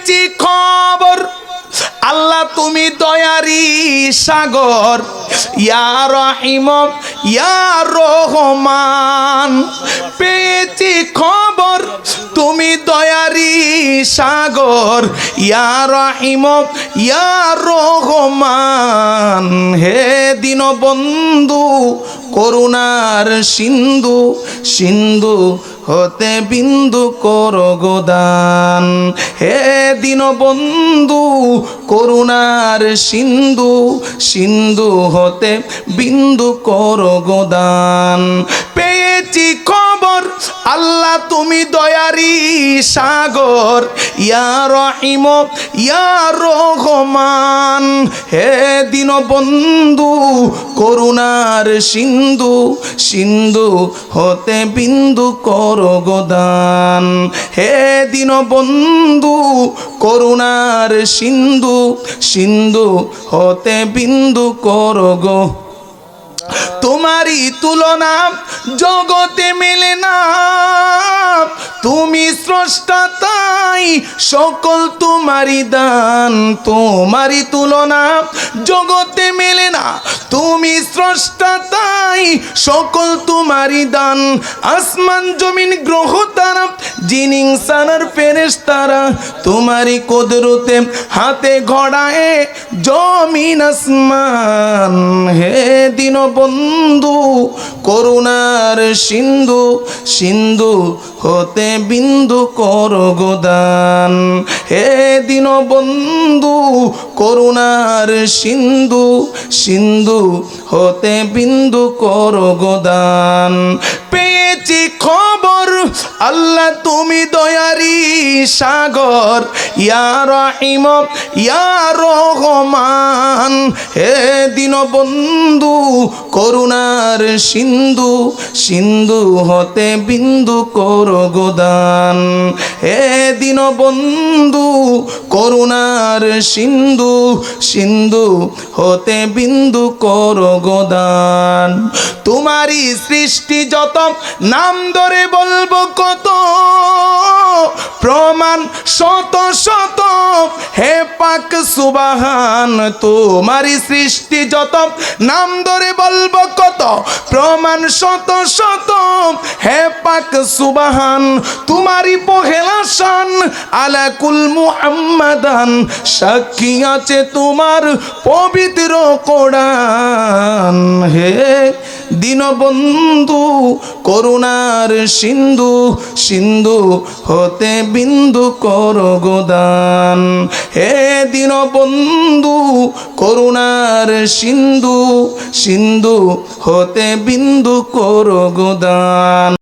পেয়েছি খবর আল্লাহ তুমি দয়ারি সাগর, ইয়া রহিম ইয়া রহমান। পেয়েছি খবর তুমি দয়ারি সাগর, ইয়া রহিম ইয়া রহমান। হে দীনবন্ধু করুণার সিন্ধু, সিন্ধু হতে বিন্দু করো গোদান। হে দীনবন্ধু করুণার সিন্ধু, সিন্ধু হতে বিন্দু করো গোদান। পেয়েছি খবর আল্লাহ তুমি দয়ারি সাগর, ইয়া রহিম ইয়া রহমান। হে দীনবন্ধু করুণার সিন্ধু, সিন্ধু হতে বিন্দু করো গোদান। হে দীনবন্ধু করুণার সিন্ধু, সিন্ধু হতে বিন্দু করো গো। তোমারই তুলনা জগতে মেলে না, তুমি স্রষ্টা তাই সকল তোমারই দান। তোমারই তুলনা জগতে মেলে না, তুমি স্রষ্টা তাই সকল তোমারই দান। আসমান জমিন গ্রহ তারা জিন ইনসানের ফেরেশতারা তোমারই কুদরতে হাতে ঘোড়ায় জমিন আসমান। হে দীনবন্ধু করুণার সিন্ধু, সিন্ধু হতে বিন্দু করো গোদান। হে দীনবন্ধু করুণার সিন্ধু, সিন্ধু হতে বিন্দু করো গোদান। পেয়েছি খবর আল্লাহ তুমি দয়ারি সাগর, ইয়া রহিম ইয়া রহমান। হে দীনবন্ধু করুণার সিন্ধু, সিন্ধু হতে বিন্দু করো গোদান। হে দীনবন্ধু করুণার সিন্ধু, সিন্ধু হতে বিন্দু করো গোদান। তোমারই সৃষ্টি যত নাম ধরে বলবো কত, প্রমাণ শত শত হে পাক সুবহান। তোমারই সৃষ্টি যত নাম ধরে বলবো কত, প্রমাণ শত শত হে পাক সুবহান। তোমারই পহেলা শান আলা কুল মুহাম্মাদান, সাক্ষী আছে তোমার পবিত্র কোরআন। হে দীনবন্ধু করুণার সিন্ধু, সিন্ধু হতে বিন্দু করো গোদান। হে দীনবন্ধু করুণার সিন্ধু, সিন্ধু হতে বিন্দু করো গোদান।